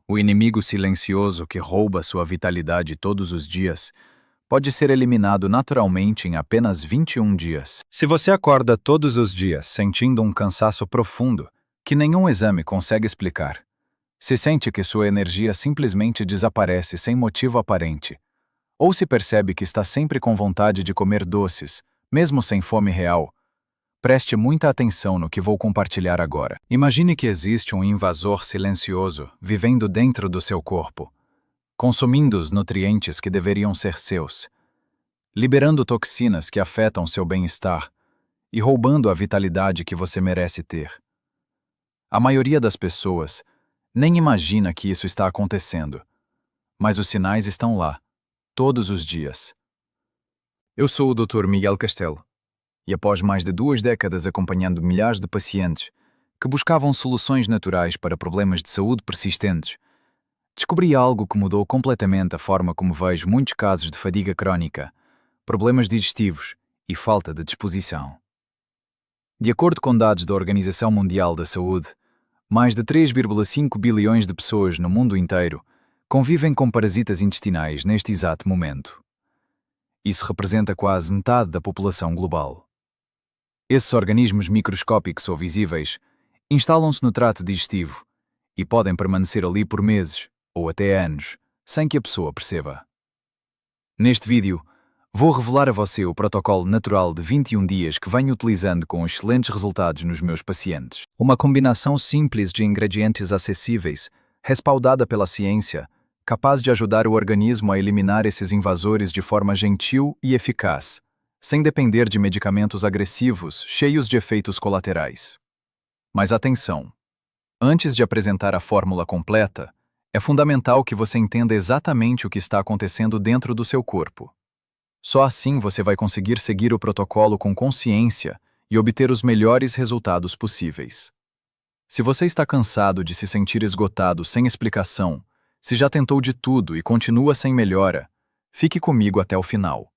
O inimigo silencioso que rouba sua vitalidade todos os dias pode ser eliminado naturalmente em apenas 21 dias. Se você acorda todos os dias sentindo um cansaço profundo que nenhum exame consegue explicar, se sente que sua energia simplesmente desaparece sem motivo aparente, ou se percebe que está sempre com vontade de comer doces, mesmo sem fome real, preste muita atenção no que vou compartilhar agora. Imagine que existe um invasor silencioso vivendo dentro do seu corpo, consumindo os nutrientes que deveriam ser seus, liberando toxinas que afetam seu bem-estar e roubando a vitalidade que você merece ter. A maioria das pessoas nem imagina que isso está acontecendo, mas os sinais estão lá, todos os dias. Eu sou o Dr. Miguel Castelo, e após mais de 2 décadas acompanhando milhares de pacientes que buscavam soluções naturais para problemas de saúde persistentes, descobri algo que mudou completamente a forma como vejo muitos casos de fadiga crónica, problemas digestivos e falta de disposição. De acordo com dados da Organização Mundial da Saúde, mais de 3,5 bilhões de pessoas no mundo inteiro convivem com parasitas intestinais neste exato momento. Isso representa quase metade da população global. Esses organismos microscópicos ou visíveis instalam-se no trato digestivo e podem permanecer ali por meses ou até anos, sem que a pessoa perceba. Neste vídeo, vou revelar a você o protocolo natural de 21 dias que venho utilizando com excelentes resultados nos meus pacientes. Uma combinação simples de ingredientes acessíveis, respaldada pela ciência, capaz de ajudar o organismo a eliminar esses invasores de forma gentil e eficaz, sem depender de medicamentos agressivos cheios de efeitos colaterais. Mas atenção! Antes de apresentar a fórmula completa, é fundamental que você entenda exatamente o que está acontecendo dentro do seu corpo. Só assim você vai conseguir seguir o protocolo com consciência e obter os melhores resultados possíveis. Se você está cansado de se sentir esgotado sem explicação, se já tentou de tudo e continua sem melhora, fique comigo até o final.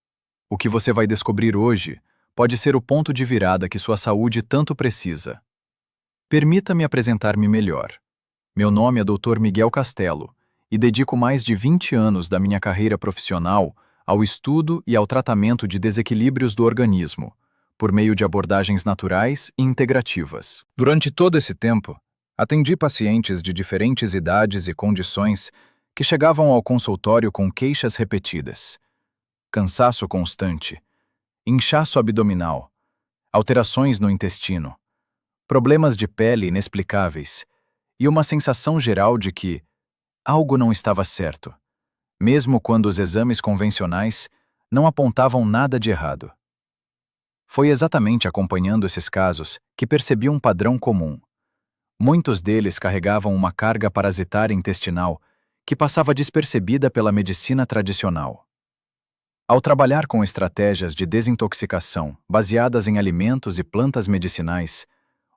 O que você vai descobrir hoje pode ser o ponto de virada que sua saúde tanto precisa. Permita-me apresentar-me melhor. Meu nome é Dr. Miguel Castelo e dedico mais de 20 anos da minha carreira profissional ao estudo e ao tratamento de desequilíbrios do organismo, por meio de abordagens naturais e integrativas. Durante todo esse tempo, atendi pacientes de diferentes idades e condições que chegavam ao consultório com queixas repetidas, cansaço constante, inchaço abdominal, alterações no intestino, problemas de pele inexplicáveis e uma sensação geral de que algo não estava certo, mesmo quando os exames convencionais não apontavam nada de errado. Foi exatamente acompanhando esses casos que percebi um padrão comum. Muitos deles carregavam uma carga parasitária intestinal que passava despercebida pela medicina tradicional. Ao trabalhar com estratégias de desintoxicação baseadas em alimentos e plantas medicinais,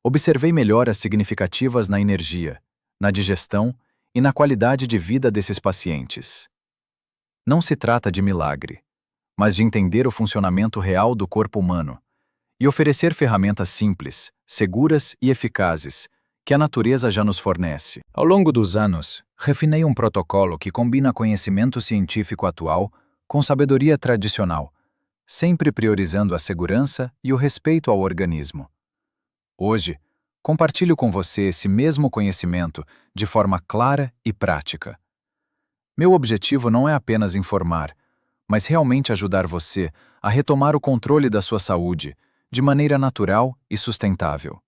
observei melhoras significativas na energia, na digestão e na qualidade de vida desses pacientes. Não se trata de milagre, mas de entender o funcionamento real do corpo humano e oferecer ferramentas simples, seguras e eficazes que a natureza já nos fornece. Ao longo dos anos, refinei um protocolo que combina conhecimento científico atual com sabedoria tradicional, sempre priorizando a segurança e o respeito ao organismo. Hoje, compartilho com você esse mesmo conhecimento de forma clara e prática. Meu objetivo não é apenas informar, mas realmente ajudar você a retomar o controle da sua saúde de maneira natural e sustentável.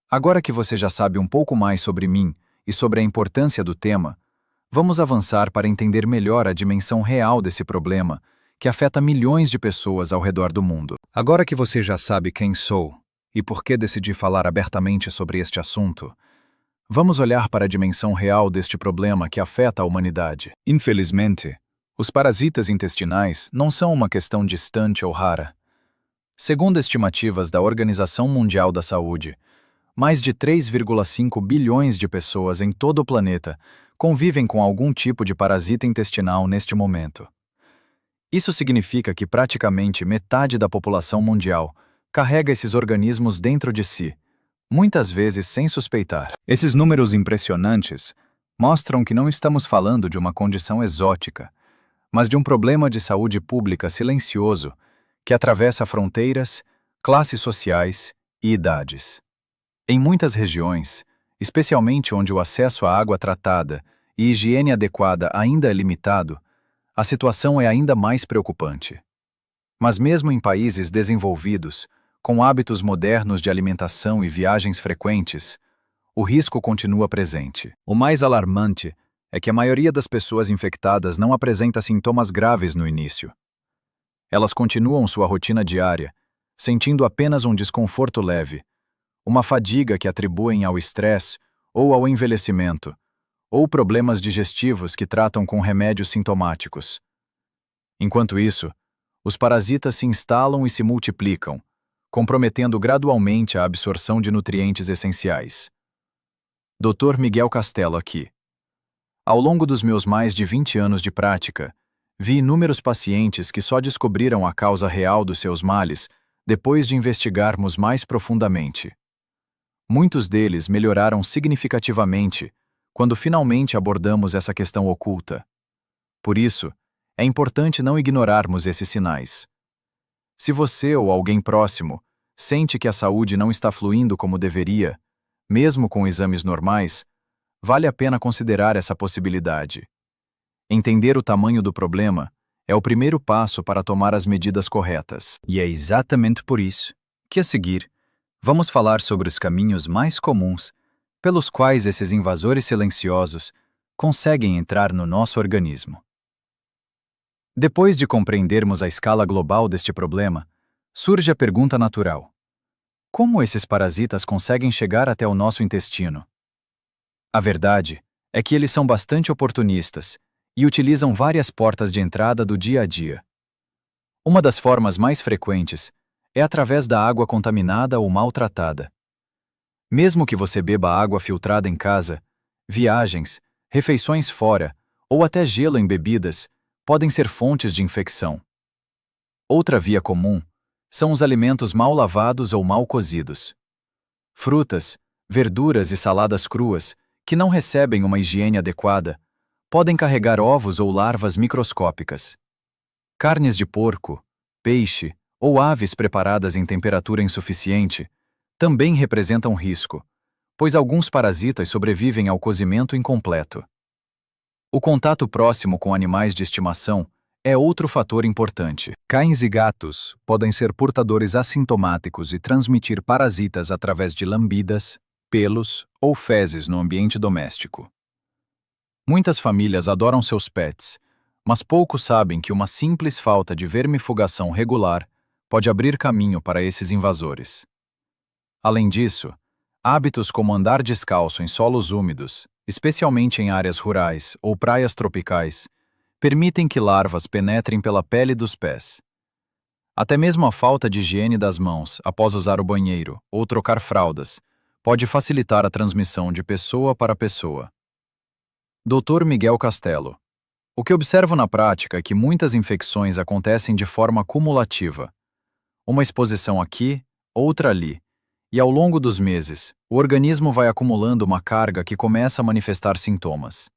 Agora que você já sabe um pouco mais sobre mim e sobre a importância do tema, vamos avançar para entender melhor a dimensão real desse problema que afeta milhões de pessoas ao redor do mundo. Agora que você já sabe quem sou e por que decidi falar abertamente sobre este assunto, vamos olhar para a dimensão real deste problema que afeta a humanidade. Infelizmente, os parasitas intestinais não são uma questão distante ou rara. Segundo estimativas da Organização Mundial da Saúde, mais de 3,5 bilhões de pessoas em todo o planeta convivem com algum tipo de parasita intestinal neste momento. Isso significa que praticamente metade da população mundial carrega esses organismos dentro de si, muitas vezes sem suspeitar. Esses números impressionantes mostram que não estamos falando de uma condição exótica, mas de um problema de saúde pública silencioso que atravessa fronteiras, classes sociais e idades. Em muitas regiões, especialmente onde o acesso à água tratada e higiene adequada ainda é limitado, a situação é ainda mais preocupante. Mas mesmo em países desenvolvidos, com hábitos modernos de alimentação e viagens frequentes, o risco continua presente. O mais alarmante é que a maioria das pessoas infectadas não apresenta sintomas graves no início. Elas continuam sua rotina diária, sentindo apenas um desconforto leve, uma fadiga que atribuem ao estresse ou ao envelhecimento, ou problemas digestivos que tratam com remédios sintomáticos. Enquanto isso, os parasitas se instalam e se multiplicam, comprometendo gradualmente a absorção de nutrientes essenciais. Dr. Miguel Castelo aqui. Ao longo dos meus mais de 20 anos de prática, vi inúmeros pacientes que só descobriram a causa real dos seus males depois de investigarmos mais profundamente. Muitos deles melhoraram significativamente quando finalmente abordamos essa questão oculta. Por isso, é importante não ignorarmos esses sinais. Se você ou alguém próximo sente que a saúde não está fluindo como deveria, mesmo com exames normais, vale a pena considerar essa possibilidade. Entender o tamanho do problema é o primeiro passo para tomar as medidas corretas. E é exatamente por isso que, a seguir, vamos falar sobre os caminhos mais comuns pelos quais esses invasores silenciosos conseguem entrar no nosso organismo. Depois de compreendermos a escala global deste problema, surge a pergunta natural: como esses parasitas conseguem chegar até o nosso intestino? A verdade é que eles são bastante oportunistas e utilizam várias portas de entrada do dia a dia. Uma das formas mais frequentes é através da água contaminada ou maltratada. Mesmo que você beba água filtrada em casa, viagens, refeições fora ou até gelo em bebidas podem ser fontes de infecção. Outra via comum são os alimentos mal lavados ou mal cozidos. Frutas, verduras e saladas cruas, que não recebem uma higiene adequada, podem carregar ovos ou larvas microscópicas. Carnes de porco, peixe ou aves preparadas em temperatura insuficiente também representam risco, pois alguns parasitas sobrevivem ao cozimento incompleto. O contato próximo com animais de estimação é outro fator importante. Cães e gatos podem ser portadores assintomáticos e transmitir parasitas através de lambidas, pelos ou fezes no ambiente doméstico. Muitas famílias adoram seus pets, mas poucos sabem que uma simples falta de vermifugação regular pode abrir caminho para esses invasores. Além disso, hábitos como andar descalço em solos úmidos, especialmente em áreas rurais ou praias tropicais, permitem que larvas penetrem pela pele dos pés. Até mesmo a falta de higiene das mãos após usar o banheiro ou trocar fraldas pode facilitar a transmissão de pessoa para pessoa. Dr. Miguel Castelo. O que observo na prática é que muitas infecções acontecem de forma cumulativa. Uma exposição aqui, outra ali, e ao longo dos meses, o organismo vai acumulando uma carga que começa a manifestar sintomas.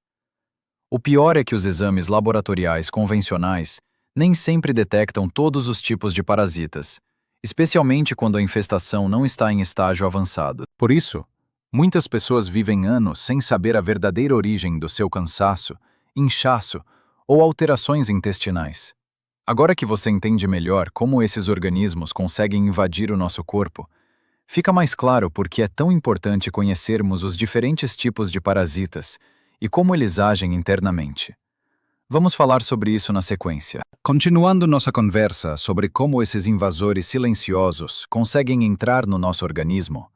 O pior é que os exames laboratoriais convencionais nem sempre detectam todos os tipos de parasitas, especialmente quando a infestação não está em estágio avançado. Por isso, muitas pessoas vivem anos sem saber a verdadeira origem do seu cansaço, inchaço ou alterações intestinais. Agora que você entende melhor como esses organismos conseguem invadir o nosso corpo, fica mais claro por que é tão importante conhecermos os diferentes tipos de parasitas e como eles agem internamente. Vamos falar sobre isso na sequência. Continuando nossa conversa sobre como esses invasores silenciosos conseguem entrar no nosso organismo,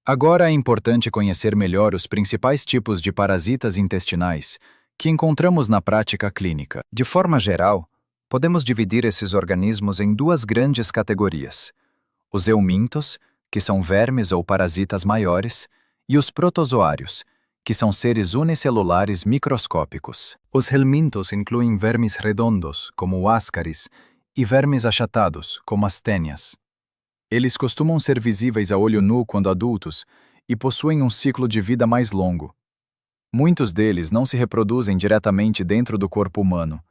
agora é importante conhecer melhor os principais tipos de parasitas intestinais que encontramos na prática clínica. De forma geral, podemos dividir esses organismos em duas grandes categorias: os eumintos, que são vermes ou parasitas maiores, e os protozoários, que são seres unicelulares microscópicos. Os helmintos incluem vermes redondos, como o ascaris, e vermes achatados, como as tênias. Eles costumam ser visíveis a olho nu quando adultos e possuem um ciclo de vida mais longo. Muitos deles não se reproduzem diretamente dentro do corpo humano,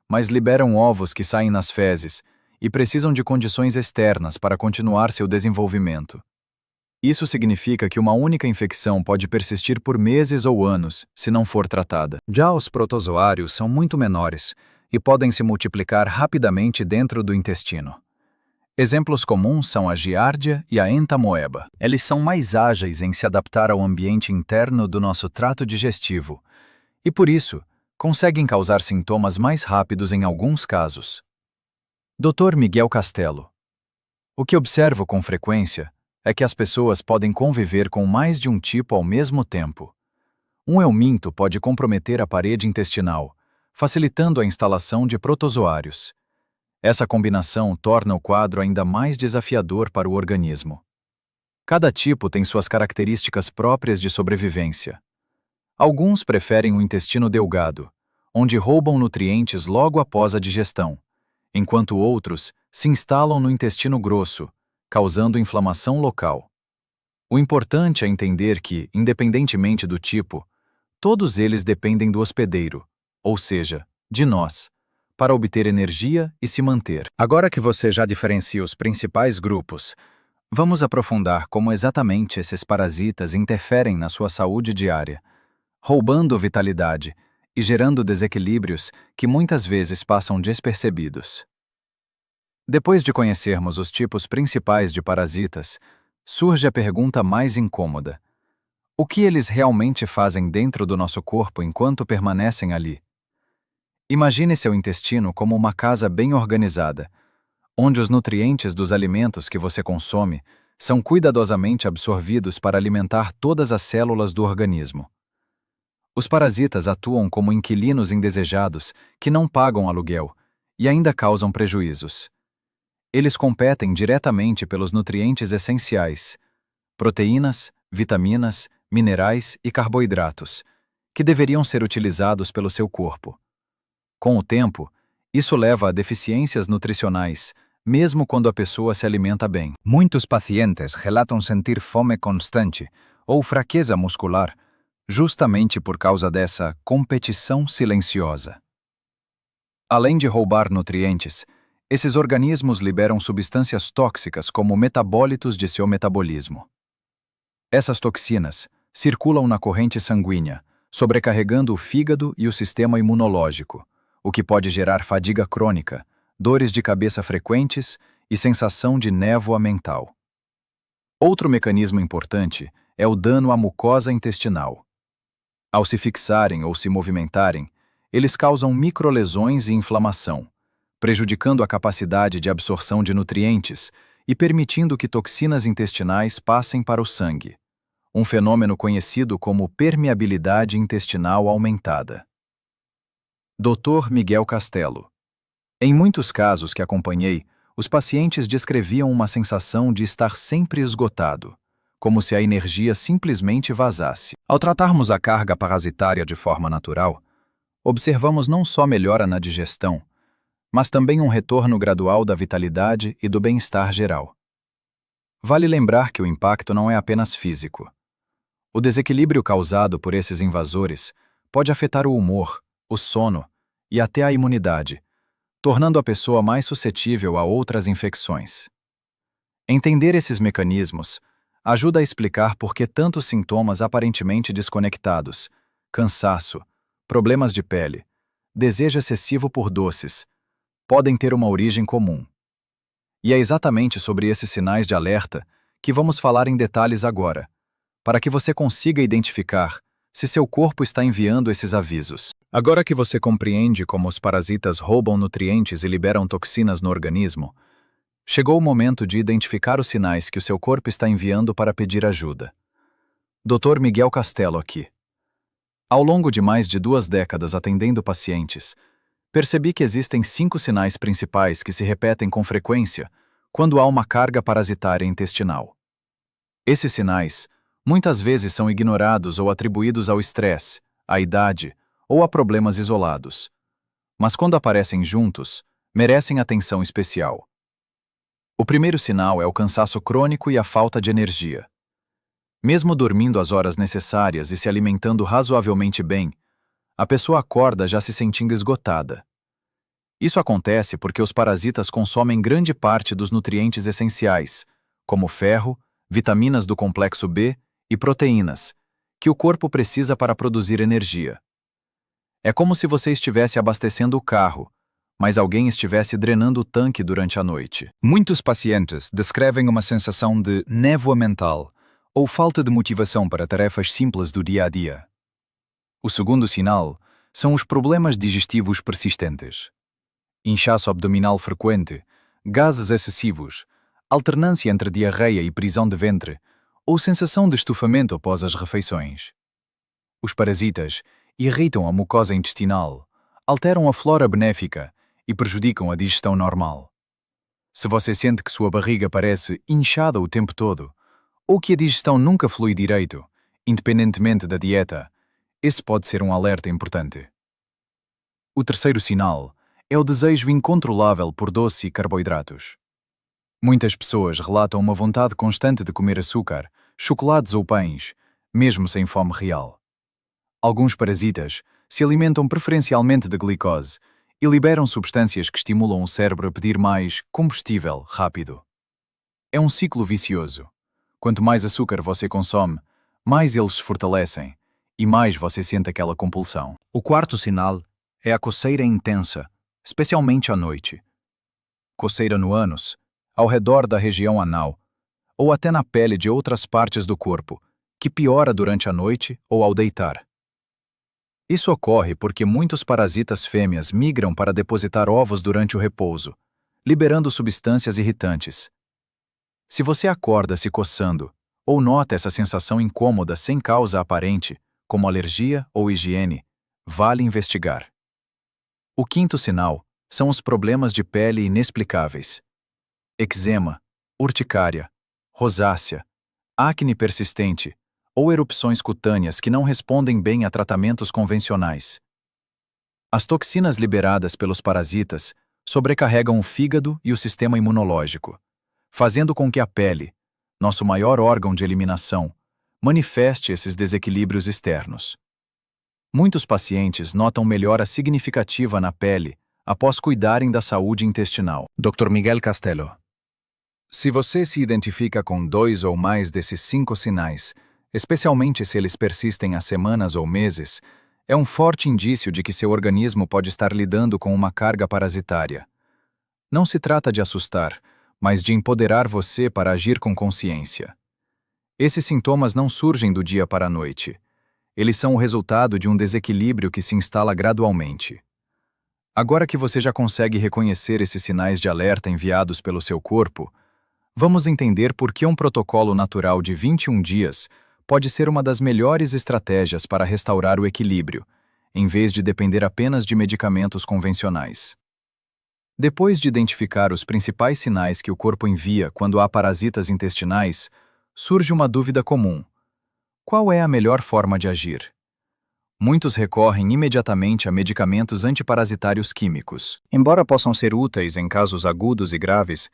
mas liberam ovos que saem nas fezes e precisam de condições externas para continuar seu desenvolvimento. Isso significa que uma única infecção pode persistir por meses ou anos, se não for tratada. Já os protozoários são muito menores e podem se multiplicar rapidamente dentro do intestino. Exemplos comuns são a giardia e a entamoeba. Eles são mais ágeis em se adaptar ao ambiente interno do nosso trato digestivo e, por isso, conseguem causar sintomas mais rápidos em alguns casos. Dr. Miguel Castelo. O que observo com frequência é que as pessoas podem conviver com mais de um tipo ao mesmo tempo. Um euminto pode comprometer a parede intestinal, facilitando a instalação de protozoários. Essa combinação torna o quadro ainda mais desafiador para o organismo. Cada tipo tem suas características próprias de sobrevivência. Alguns preferem o intestino delgado, onde roubam nutrientes logo após a digestão, enquanto outros se instalam no intestino grosso, causando inflamação local. O importante é entender que, independentemente do tipo, todos eles dependem do hospedeiro, ou seja, de nós, para obter energia e se manter. Agora que você já diferencia os principais grupos, vamos aprofundar como exatamente esses parasitas interferem na sua saúde diária, roubando vitalidade e gerando desequilíbrios que muitas vezes passam despercebidos. Depois de conhecermos os tipos principais de parasitas, surge a pergunta mais incômoda: o que eles realmente fazem dentro do nosso corpo enquanto permanecem ali? Imagine seu intestino como uma casa bem organizada, onde os nutrientes dos alimentos que você consome são cuidadosamente absorvidos para alimentar todas as células do organismo. Os parasitas atuam como inquilinos indesejados que não pagam aluguel e ainda causam prejuízos. Eles competem diretamente pelos nutrientes essenciais, proteínas, vitaminas, minerais e carboidratos, que deveriam ser utilizados pelo seu corpo. Com o tempo, isso leva a deficiências nutricionais, mesmo quando a pessoa se alimenta bem. Muitos pacientes relatam sentir fome constante ou fraqueza muscular, justamente por causa dessa competição silenciosa. Além de roubar nutrientes, esses organismos liberam substâncias tóxicas como metabólitos de seu metabolismo. Essas toxinas circulam na corrente sanguínea, sobrecarregando o fígado e o sistema imunológico, o que pode gerar fadiga crônica, dores de cabeça frequentes e sensação de névoa mental. Outro mecanismo importante é o dano à mucosa intestinal. Ao se fixarem ou se movimentarem, eles causam microlesões e inflamação, prejudicando a capacidade de absorção de nutrientes e permitindo que toxinas intestinais passem para o sangue, um fenômeno conhecido como permeabilidade intestinal aumentada. Dr. Miguel Castelo. Em muitos casos que acompanhei, os pacientes descreviam uma sensação de estar sempre esgotado, como se a energia simplesmente vazasse. Ao tratarmos a carga parasitária de forma natural, observamos não só melhora na digestão, mas também um retorno gradual da vitalidade e do bem-estar geral. Vale lembrar que o impacto não é apenas físico. O desequilíbrio causado por esses invasores pode afetar o humor, o sono e até a imunidade, tornando a pessoa mais suscetível a outras infecções. Entender esses mecanismos ajuda a explicar por que tantos sintomas aparentemente desconectados, cansaço, problemas de pele, desejo excessivo por doces, podem ter uma origem comum. E é exatamente sobre esses sinais de alerta que vamos falar em detalhes agora, para que você consiga identificar se seu corpo está enviando esses avisos. Agora que você compreende como os parasitas roubam nutrientes e liberam toxinas no organismo, chegou o momento de identificar os sinais que o seu corpo está enviando para pedir ajuda. Dr. Miguel Castelo aqui. Ao longo de mais de 2 décadas atendendo pacientes, percebi que existem 5 sinais principais que se repetem com frequência quando há uma carga parasitária intestinal. Esses sinais muitas vezes são ignorados ou atribuídos ao estresse, à idade ou a problemas isolados. Mas quando aparecem juntos, merecem atenção especial. O primeiro sinal é o cansaço crônico e a falta de energia. Mesmo dormindo as horas necessárias e se alimentando razoavelmente bem, a pessoa acorda já se sentindo esgotada. Isso acontece porque os parasitas consomem grande parte dos nutrientes essenciais, como ferro, vitaminas do complexo B e proteínas, que o corpo precisa para produzir energia. É como se você estivesse abastecendo o carro, mas alguém estivesse drenando o tanque durante a noite. Muitos pacientes descrevem uma sensação de névoa mental ou falta de motivação para tarefas simples do dia a dia. O segundo sinal são os problemas digestivos persistentes. Inchaço abdominal frequente, gases excessivos, alternância entre diarreia e prisão de ventre ou sensação de estufamento após as refeições. Os parasitas irritam a mucosa intestinal, alteram a flora benéfica e prejudicam a digestão normal. Se você sente que sua barriga parece inchada o tempo todo, ou que a digestão nunca flui direito, independentemente da dieta, esse pode ser um alerta importante. O terceiro sinal é o desejo incontrolável por doce e carboidratos. Muitas pessoas relatam uma vontade constante de comer açúcar, chocolates ou pães, mesmo sem fome real. Alguns parasitas se alimentam preferencialmente de glicose e liberam substâncias que estimulam o cérebro a pedir mais combustível rápido. É um ciclo vicioso. Quanto mais açúcar você consome, mais eles se fortalecem e mais você sente aquela compulsão. O quarto sinal é a coceira intensa, especialmente à noite. Coceira no ânus, ao redor da região anal, ou até na pele de outras partes do corpo, que piora durante a noite ou ao deitar. Isso ocorre porque muitos parasitas fêmeas migram para depositar ovos durante o repouso, liberando substâncias irritantes. Se você acorda se coçando ou nota essa sensação incômoda sem causa aparente, como alergia ou higiene, vale investigar. O quinto sinal são os problemas de pele inexplicáveis. Eczema, urticária, rosácea, acne persistente ou erupções cutâneas que não respondem bem a tratamentos convencionais. As toxinas liberadas pelos parasitas sobrecarregam o fígado e o sistema imunológico, fazendo com que a pele, nosso maior órgão de eliminação, manifeste esses desequilíbrios externos. Muitos pacientes notam melhora significativa na pele após cuidarem da saúde intestinal. Dr. Miguel Castelo. Se você se identifica com 2 ou mais desses 5 sinais, especialmente se eles persistem há semanas ou meses, é um forte indício de que seu organismo pode estar lidando com uma carga parasitária. Não se trata de assustar, mas de empoderar você para agir com consciência. Esses sintomas não surgem do dia para a noite. Eles são o resultado de um desequilíbrio que se instala gradualmente. Agora que você já consegue reconhecer esses sinais de alerta enviados pelo seu corpo, vamos entender por que um protocolo natural de 21 dias pode ser uma das melhores estratégias para restaurar o equilíbrio, em vez de depender apenas de medicamentos convencionais. Depois de identificar os principais sinais que o corpo envia quando há parasitas intestinais, surge uma dúvida comum. Qual é a melhor forma de agir? Muitos recorrem imediatamente a medicamentos antiparasitários químicos. Embora possam ser úteis em casos agudos e graves,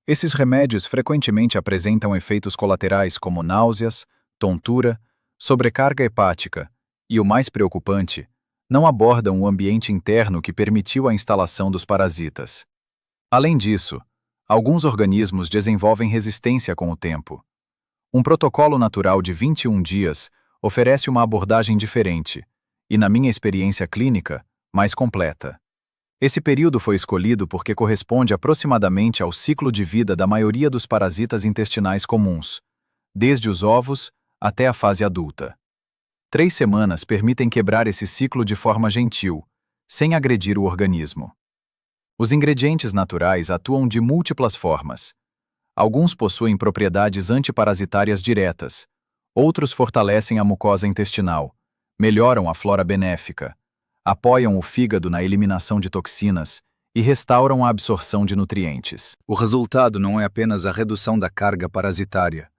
esses remédios frequentemente apresentam efeitos colaterais como náuseas, tontura, sobrecarga hepática e, o mais preocupante, não abordam o ambiente interno que permitiu a instalação dos parasitas. Além disso, alguns organismos desenvolvem resistência com o tempo. Um protocolo natural de 21 dias oferece uma abordagem diferente e, na minha experiência clínica, mais completa. Esse período foi escolhido porque corresponde aproximadamente ao ciclo de vida da maioria dos parasitas intestinais comuns, desde os ovos até a fase adulta. 3 semanas permitem quebrar esse ciclo de forma gentil, sem agredir o organismo. Os ingredientes naturais atuam de múltiplas formas. Alguns possuem propriedades antiparasitárias diretas, outros fortalecem a mucosa intestinal, melhoram a flora benéfica, apoiam o fígado na eliminação de toxinas e restauram a absorção de nutrientes. O resultado não é apenas a redução da carga parasitária,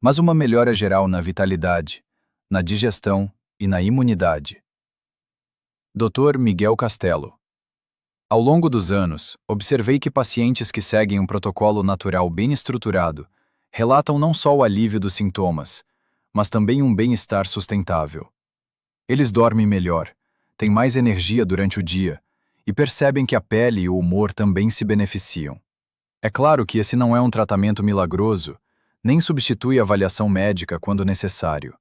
mas uma melhora geral na vitalidade, na digestão e na imunidade. Dr. Miguel Castelo. Ao longo dos anos, observei que pacientes que seguem um protocolo natural bem estruturado relatam não só o alívio dos sintomas, mas também um bem-estar sustentável. Eles dormem melhor, têm mais energia durante o dia e percebem que a pele e o humor também se beneficiam. É claro que esse não é um tratamento milagroso, nem substitui a avaliação médica quando necessário.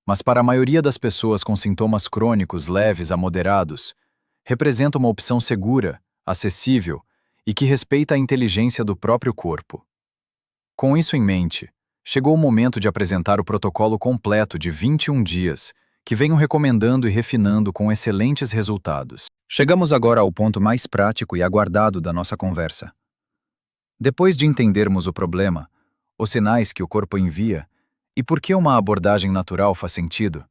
Mas para a maioria das pessoas com sintomas crônicos leves a moderados, representa uma opção segura, acessível e que respeita a inteligência do próprio corpo. Com isso em mente, chegou o momento de apresentar o protocolo completo de 21 dias, que venho recomendando e refinando com excelentes resultados. Chegamos agora ao ponto mais prático e aguardado da nossa conversa. Depois de entendermos o problema, os sinais que o corpo envia e por que uma abordagem natural faz sentido,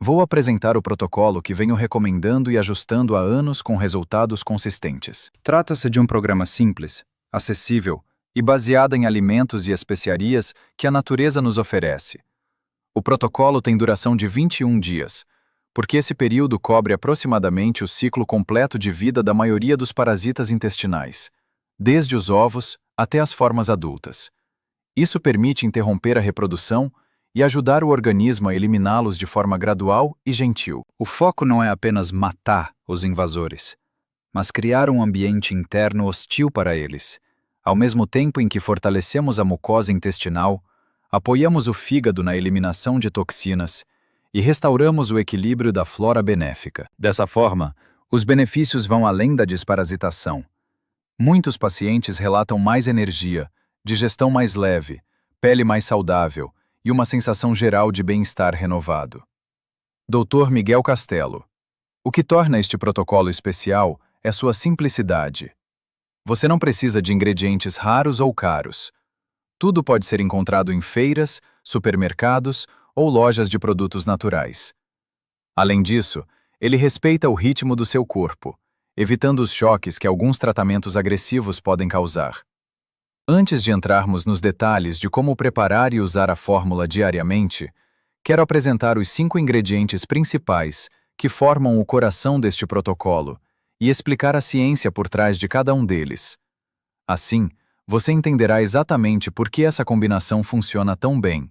vou apresentar o protocolo que venho recomendando e ajustando há anos com resultados consistentes. Trata-se de um programa simples, acessível e baseado em alimentos e especiarias que a natureza nos oferece. O protocolo tem duração de 21 dias, porque esse período cobre aproximadamente o ciclo completo de vida da maioria dos parasitas intestinais, desde os ovos até as formas adultas. Isso permite interromper a reprodução e ajudar o organismo a eliminá-los de forma gradual e gentil. O foco não é apenas matar os invasores, mas criar um ambiente interno hostil para eles, ao mesmo tempo em que fortalecemos a mucosa intestinal, apoiamos o fígado na eliminação de toxinas e restauramos o equilíbrio da flora benéfica. Dessa forma, os benefícios vão além da desparasitação. Muitos pacientes relatam mais energia, digestão mais leve, pele mais saudável e uma sensação geral de bem-estar renovado. Dr. Miguel Castelo. O que torna este protocolo especial é sua simplicidade. Você não precisa de ingredientes raros ou caros. Tudo pode ser encontrado em feiras, supermercados ou lojas de produtos naturais. Além disso, ele respeita o ritmo do seu corpo, evitando os choques que alguns tratamentos agressivos podem causar. Antes de entrarmos nos detalhes de como preparar e usar a fórmula diariamente, quero apresentar os 5 ingredientes principais que formam o coração deste protocolo e explicar a ciência por trás de cada um deles. Assim, você entenderá exatamente por que essa combinação funciona tão bem.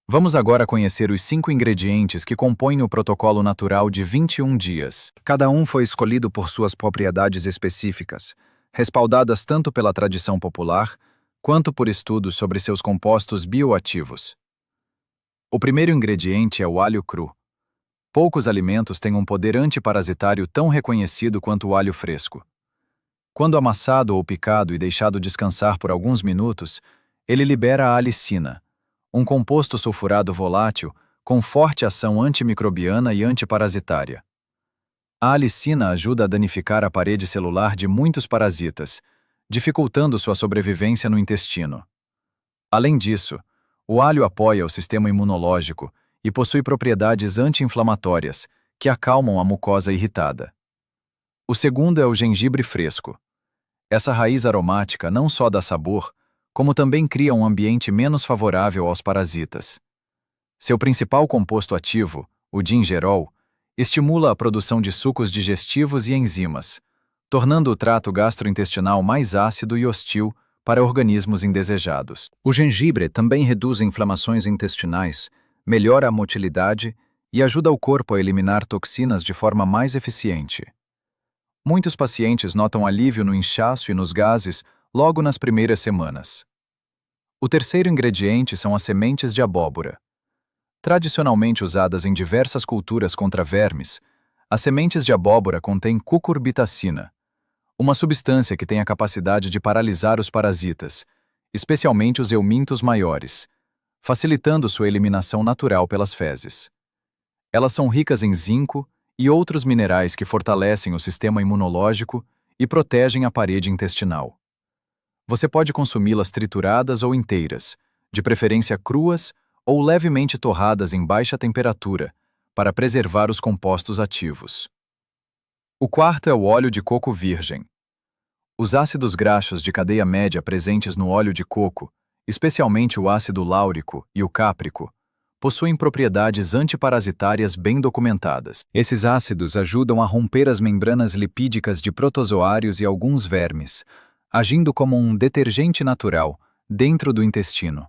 Vamos agora conhecer os 5 ingredientes que compõem o protocolo natural de 21 dias. Cada um foi escolhido por suas propriedades específicas, respaldadas tanto pela tradição popular, quanto por estudos sobre seus compostos bioativos. O primeiro ingrediente é o alho cru. Poucos alimentos têm um poder antiparasitário tão reconhecido quanto o alho fresco. Quando amassado ou picado e deixado descansar por alguns minutos, ele libera a alicina, um composto sulfurado volátil com forte ação antimicrobiana e antiparasitária. A alicina ajuda a danificar a parede celular de muitos parasitas, dificultando sua sobrevivência no intestino. Além disso, o alho apoia o sistema imunológico e possui propriedades anti-inflamatórias, que acalmam a mucosa irritada. O segundo é o gengibre fresco. Essa raiz aromática não só dá sabor, como também cria um ambiente menos favorável aos parasitas. Seu principal composto ativo, o gingerol, estimula a produção de sucos digestivos e enzimas, tornando o trato gastrointestinal mais ácido e hostil para organismos indesejados. O gengibre também reduz inflamações intestinais, melhora a motilidade e ajuda o corpo a eliminar toxinas de forma mais eficiente. Muitos pacientes notam alívio no inchaço e nos gases logo nas primeiras semanas. O terceiro ingrediente são as sementes de abóbora. Tradicionalmente usadas em diversas culturas contra vermes, as sementes de abóbora contêm cucurbitacina, uma substância que tem a capacidade de paralisar os parasitas, especialmente os eumintos maiores, facilitando sua eliminação natural pelas fezes. Elas são ricas em zinco e outros minerais que fortalecem o sistema imunológico e protegem a parede intestinal. Você pode consumi-las trituradas ou inteiras, de preferência cruas ou levemente torradas em baixa temperatura, para preservar os compostos ativos. O quarto é o óleo de coco virgem. Os ácidos graxos de cadeia média presentes no óleo de coco, especialmente o ácido láurico e o cáprico, possuem propriedades antiparasitárias bem documentadas. Esses ácidos ajudam a romper as membranas lipídicas de protozoários e alguns vermes, agindo como um detergente natural dentro do intestino.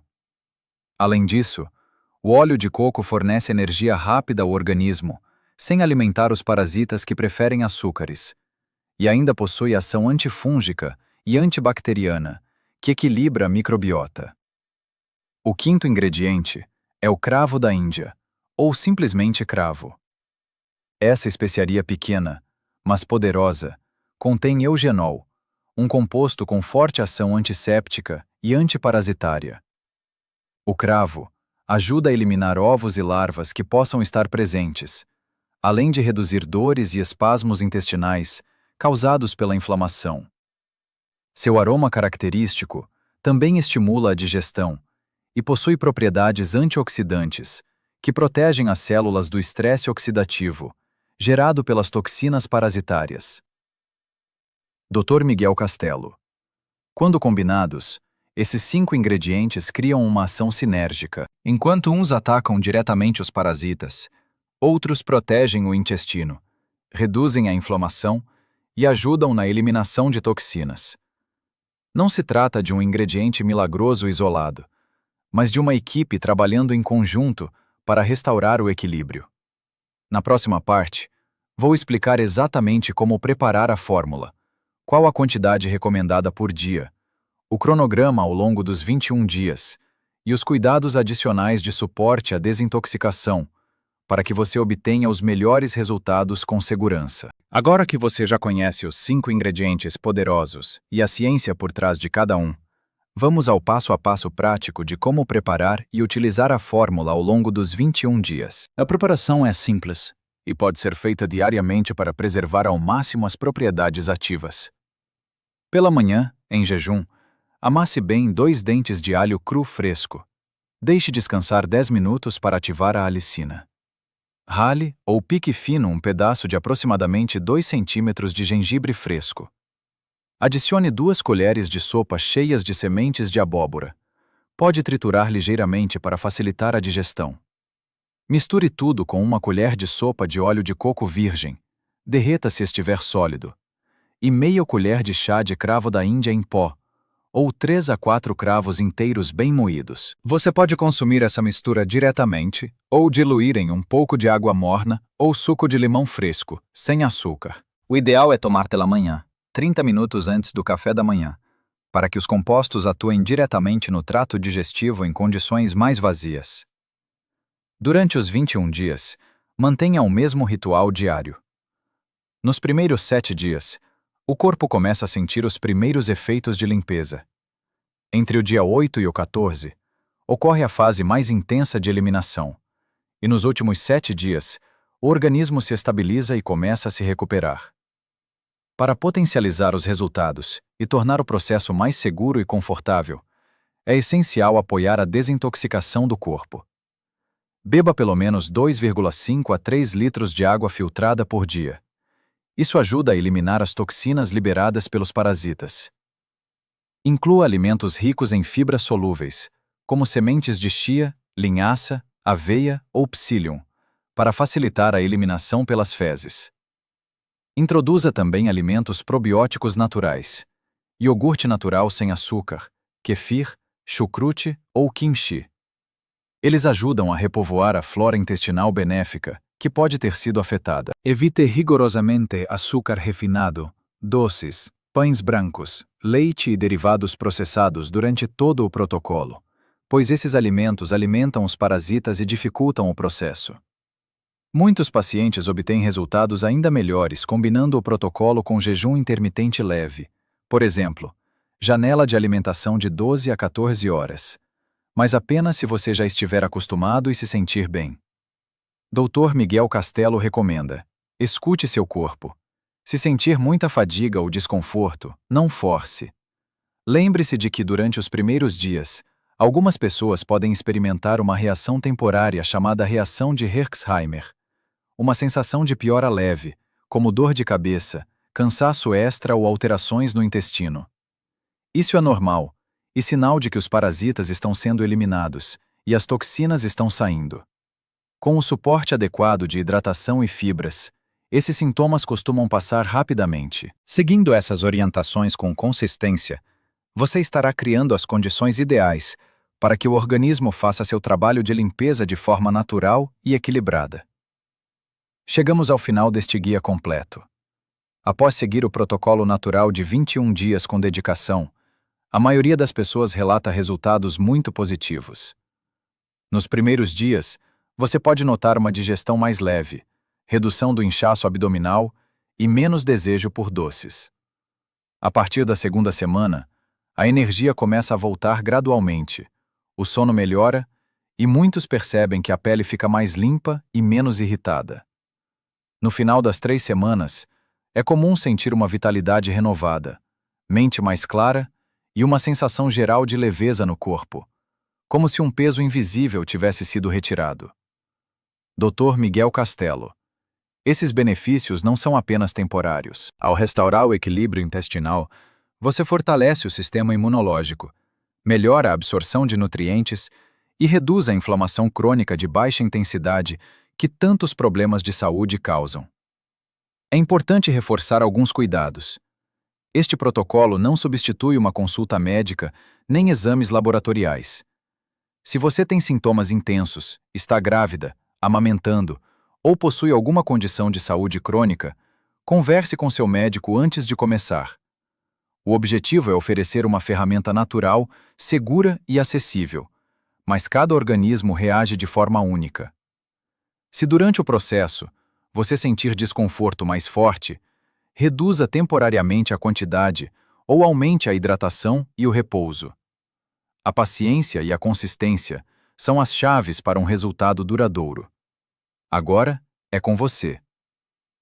Além disso, O óleo de coco fornece energia rápida ao organismo, sem alimentar os parasitas que preferem açúcares. E ainda possui ação antifúngica e antibacteriana, que equilibra a microbiota. O quinto ingrediente é o cravo da Índia, ou simplesmente cravo. Essa especiaria pequena, mas poderosa, contém eugenol, um composto com forte ação antisséptica e antiparasitária. O cravo ajuda a eliminar ovos e larvas que possam estar presentes, além de reduzir dores e espasmos intestinais causados pela inflamação. Seu aroma característico também estimula a digestão e possui propriedades antioxidantes que protegem as células do estresse oxidativo, gerado pelas toxinas parasitárias. Dr. Miguel Castelo. Quando combinados, esses 5 ingredientes criam uma ação sinérgica. Enquanto uns atacam diretamente os parasitas, outros protegem o intestino, reduzem a inflamação e ajudam na eliminação de toxinas. Não se trata de um ingrediente milagroso isolado, mas de uma equipe trabalhando em conjunto para restaurar o equilíbrio. Na próxima parte, vou explicar exatamente como preparar a fórmula, qual a quantidade recomendada por dia, o cronograma ao longo dos 21 dias e os cuidados adicionais de suporte à desintoxicação, para que você obtenha os melhores resultados com segurança. Agora que você já conhece os 5 ingredientes poderosos e a ciência por trás de cada um, vamos ao passo a passo prático de como preparar e utilizar a fórmula ao longo dos 21 dias. A preparação é simples e pode ser feita diariamente para preservar ao máximo as propriedades ativas. Pela manhã, em jejum, amasse bem 2 dentes de alho cru fresco. Deixe descansar 10 minutos para ativar a alicina. Rale ou pique fino um pedaço de aproximadamente 2 centímetros de gengibre fresco. Adicione 2 colheres de sopa cheias de sementes de abóbora. Pode triturar ligeiramente para facilitar a digestão. Misture tudo com 1 colher de sopa de óleo de coco virgem. Derreta se estiver sólido. E meia colher de chá de cravo da Índia em pó, ou 3 a 4 cravos inteiros bem moídos. Você pode consumir essa mistura diretamente, ou diluir em um pouco de água morna ou suco de limão fresco, sem açúcar. O ideal é tomar pela manhã, 30 minutos antes do café da manhã, para que os compostos atuem diretamente no trato digestivo em condições mais vazias. Durante os 21 dias, mantenha o mesmo ritual diário. Nos primeiros 7 dias, o corpo começa a sentir os primeiros efeitos de limpeza. Entre o dia 8 e o 14, ocorre a fase mais intensa de eliminação, e nos últimos 7 dias, o organismo se estabiliza e começa a se recuperar. Para potencializar os resultados e tornar o processo mais seguro e confortável, é essencial apoiar a desintoxicação do corpo. Beba pelo menos 2,5 a 3 litros de água filtrada por dia. Isso ajuda a eliminar as toxinas liberadas pelos parasitas. Inclua alimentos ricos em fibras solúveis, como sementes de chia, linhaça, aveia ou psyllium, para facilitar a eliminação pelas fezes. Introduza também alimentos probióticos naturais, iogurte natural sem açúcar, kefir, chucrute ou kimchi. Eles ajudam a repovoar a flora intestinal benéfica, que pode ter sido afetada. Evite rigorosamente açúcar refinado, doces, pães brancos, leite e derivados processados durante todo o protocolo, pois esses alimentos alimentam os parasitas e dificultam o processo. Muitos pacientes obtêm resultados ainda melhores combinando o protocolo com jejum intermitente leve, por exemplo, janela de alimentação de 12 a 14 horas, mas apenas se você já estiver acostumado e se sentir bem. Dr. Miguel Castelo recomenda: escute seu corpo. Se sentir muita fadiga ou desconforto, não force. Lembre-se de que durante os primeiros dias, algumas pessoas podem experimentar uma reação temporária chamada reação de Herxheimer, uma sensação de piora leve, como dor de cabeça, cansaço extra ou alterações no intestino. Isso é normal e sinal de que os parasitas estão sendo eliminados e as toxinas estão saindo. Com o suporte adequado de hidratação e fibras, esses sintomas costumam passar rapidamente. Seguindo essas orientações com consistência, você estará criando as condições ideais para que o organismo faça seu trabalho de limpeza de forma natural e equilibrada. Chegamos ao final deste guia completo. Após seguir o protocolo natural de 21 dias com dedicação, a maioria das pessoas relata resultados muito positivos. Nos primeiros dias, você pode notar uma digestão mais leve, redução do inchaço abdominal e menos desejo por doces. A partir da segunda semana, a energia começa a voltar gradualmente, o sono melhora e muitos percebem que a pele fica mais limpa e menos irritada. No final das 3 semanas, é comum sentir uma vitalidade renovada, mente mais clara e uma sensação geral de leveza no corpo, como se um peso invisível tivesse sido retirado. Dr. Miguel Castelo. Esses benefícios não são apenas temporários. Ao restaurar o equilíbrio intestinal, você fortalece o sistema imunológico, melhora a absorção de nutrientes e reduz a inflamação crônica de baixa intensidade que tantos problemas de saúde causam. É importante reforçar alguns cuidados. Este protocolo não substitui uma consulta médica nem exames laboratoriais. Se você tem sintomas intensos, está grávida, amamentando ou possui alguma condição de saúde crônica, converse com seu médico antes de começar. O objetivo é oferecer uma ferramenta natural, segura e acessível, mas cada organismo reage de forma única. Se durante o processo você sentir desconforto mais forte, reduza temporariamente a quantidade ou aumente a hidratação e o repouso. A paciência e a consistência são as chaves para um resultado duradouro. Agora é com você.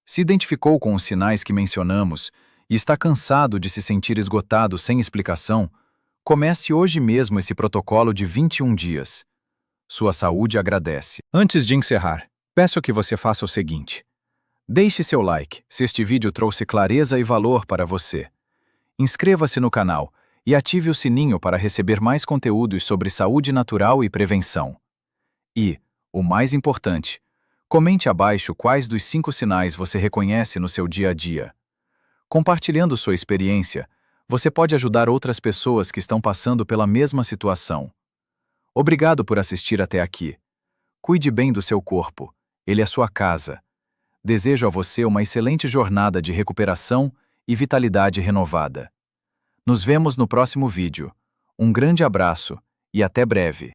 Se identificou com os sinais que mencionamos e está cansado de se sentir esgotado sem explicação, comece hoje mesmo esse protocolo de 21 dias. Sua saúde agradece. Antes de encerrar, peço que você faça o seguinte. Deixe seu like se este vídeo trouxe clareza e valor para você. Inscreva-se no canal e ative o sininho para receber mais conteúdos sobre saúde natural e prevenção. E, o mais importante, comente abaixo quais dos 5 sinais você reconhece no seu dia a dia. Compartilhando sua experiência, você pode ajudar outras pessoas que estão passando pela mesma situação. Obrigado por assistir até aqui. Cuide bem do seu corpo, ele é sua casa. Desejo a você uma excelente jornada de recuperação e vitalidade renovada. Nos vemos no próximo vídeo. Um grande abraço e até breve.